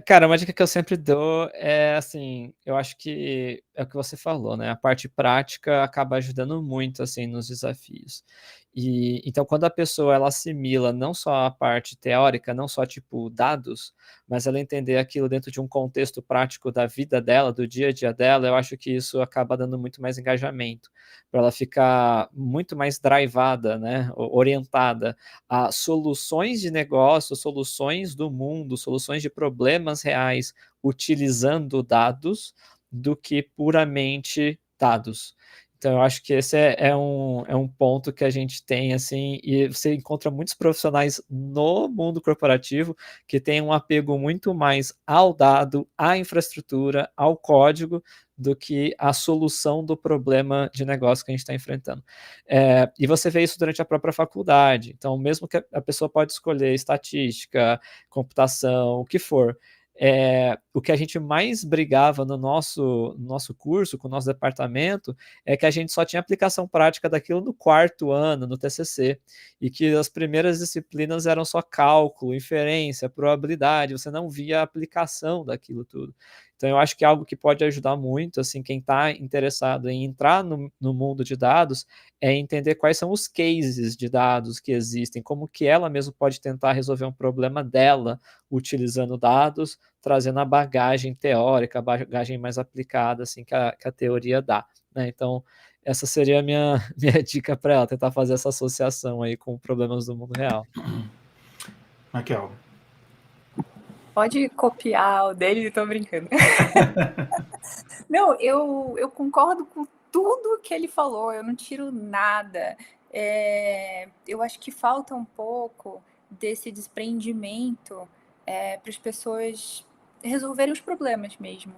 Cara, uma dica que eu sempre dou é assim, eu acho que é o que você falou, né, a parte prática acaba ajudando muito, assim, nos desafios. Então quando a pessoa ela assimila não só a parte teórica, não só tipo dados, mas ela entender aquilo dentro de um contexto prático da vida dela, do dia a dia dela, eu acho que isso acaba dando muito mais engajamento, para ela ficar muito mais drivada, né, orientada a soluções de negócio, soluções do mundo, soluções de problemas reais utilizando dados, do que puramente dados. Então, eu acho que esse é um ponto que a gente tem, assim, e você encontra muitos profissionais no mundo corporativo que têm um apego muito mais ao dado, à infraestrutura, ao código, do que a solução do problema de negócio que a gente está enfrentando. E você vê isso durante a própria faculdade. Então, mesmo que a pessoa pode escolher estatística, computação, o que for. O que a gente mais brigava no nosso curso, com o nosso departamento, é que a gente só tinha aplicação prática daquilo no quarto ano, no TCC, e que as primeiras disciplinas eram só cálculo, inferência, probabilidade, você não via a aplicação daquilo tudo. Então, eu acho que é algo que pode ajudar muito, assim, quem está interessado em entrar no mundo de dados, é entender quais são os cases de dados que existem, como que ela mesma pode tentar resolver um problema dela utilizando dados, trazendo a bagagem teórica, a bagagem mais aplicada, assim, que a teoria dá, né? Então, essa seria a minha, minha dica para ela, tentar fazer essa associação aí com problemas do mundo real. Raquel. Pode copiar o dele, tô brincando. Não, eu concordo com tudo que ele falou, eu não tiro nada. Eu acho que falta um pouco desse desprendimento para as pessoas resolverem os problemas mesmo.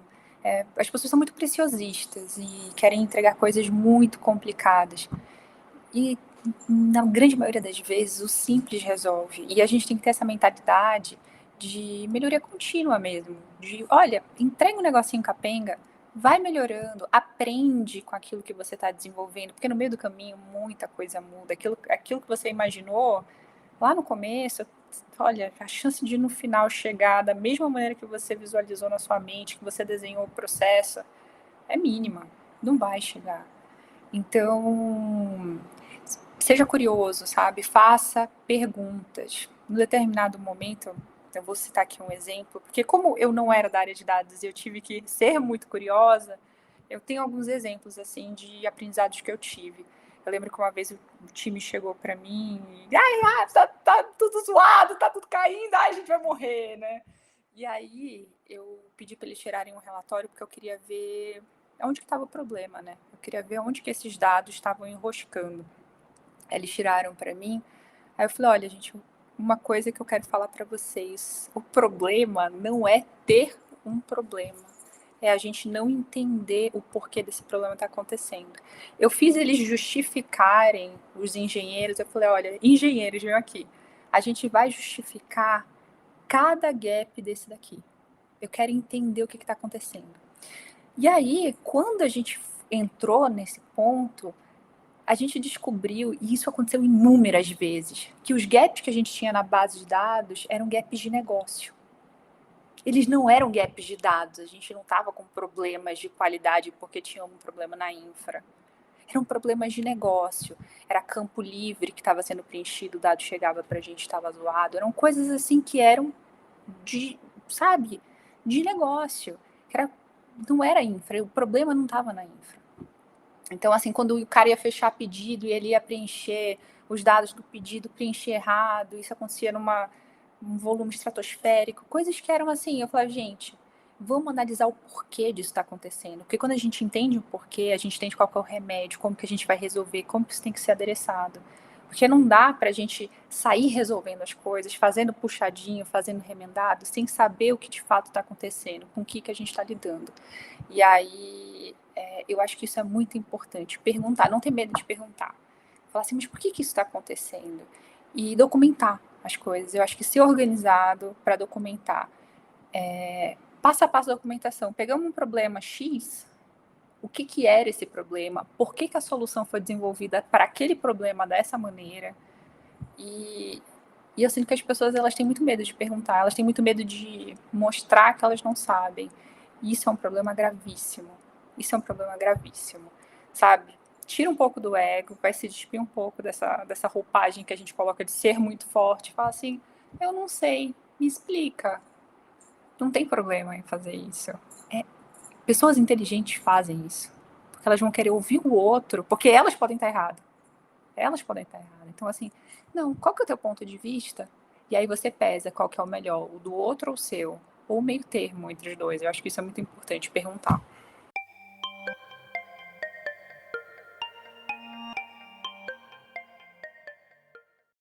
As pessoas são muito preciosistas e querem entregar coisas muito complicadas. E na grande maioria das vezes o simples resolve. E a gente tem que ter essa mentalidade de melhoria contínua mesmo. De, olha, entrega um negocinho capenga, vai melhorando, aprende com aquilo que você está desenvolvendo, porque no meio do caminho muita coisa muda. Aquilo que você imaginou lá no começo, olha, a chance de no final chegar da mesma maneira que você visualizou na sua mente, que você desenhou o processo, é mínima. Não vai chegar. Então, seja curioso, sabe? Faça perguntas. Em determinado momento, eu vou citar aqui um exemplo, porque como eu não era da área de dados e eu tive que ser muito curiosa, eu tenho alguns exemplos assim de aprendizados que eu tive. Eu lembro que uma vez o time chegou para mim e tá tudo zoado, tá tudo caindo, a gente vai morrer, né? E aí eu pedi para eles tirarem um relatório porque eu queria ver onde que estava o problema, né? Eu queria ver onde que esses dados estavam enroscando. Eles tiraram para mim. Aí eu falei, olha, gente, uma coisa que eu quero falar para vocês. O problema não é ter um problema. É a gente não entender o porquê desse problema está acontecendo. Eu fiz eles justificarem, os engenheiros. Eu falei, olha, engenheiros, venham aqui. A gente vai justificar cada gap desse daqui. Eu quero entender o que está acontecendo. E aí, quando a gente entrou nesse ponto, a gente descobriu, e isso aconteceu inúmeras vezes, que os gaps que a gente tinha na base de dados eram gaps de negócio. Eles não eram gaps de dados, a gente não estava com problemas de qualidade porque tinha um problema na infra. Eram problemas de negócio, era campo livre que estava sendo preenchido, o dado chegava para a gente, estava zoado. Eram coisas assim que eram de, sabe, de negócio. Não era infra, o problema não estava na infra. Então, assim, quando o cara ia fechar pedido e ele ia preencher os dados do pedido, preencher errado, isso acontecia num volume estratosférico, coisas que eram assim, eu falava, gente, vamos analisar o porquê disso está acontecendo. Porque quando a gente entende o porquê, a gente entende qual é o remédio, como que a gente vai resolver, como que isso tem que ser adereçado. Porque não dá pra gente sair resolvendo as coisas, fazendo puxadinho, fazendo remendado, sem saber o que de fato está acontecendo, com o que a gente está lidando. E aí, eu acho que isso é muito importante. Perguntar, não ter medo de perguntar. Falar assim, mas por que isso está acontecendo? E documentar as coisas. Eu acho que ser organizado para documentar. Passo a passo da documentação. Pegamos um problema X, o que era esse problema? Por que a solução foi desenvolvida para aquele problema dessa maneira? E E eu sinto que as pessoas, elas têm muito medo de perguntar, elas têm muito medo de mostrar que elas não sabem. E isso é um problema gravíssimo. Isso é um problema gravíssimo, sabe? Tira um pouco do ego, vai se despir um pouco dessa roupagem que a gente coloca de ser muito forte. Fala assim, eu não sei, me explica. Não tem problema em fazer isso. Pessoas inteligentes fazem isso. Porque elas vão querer ouvir o outro, porque elas podem estar erradas. Elas podem estar erradas. Então, assim, não, qual que é o teu ponto de vista? E aí você pesa qual que é o melhor, o do outro ou o seu? Ou o meio termo entre os dois. Eu acho que isso é muito importante perguntar.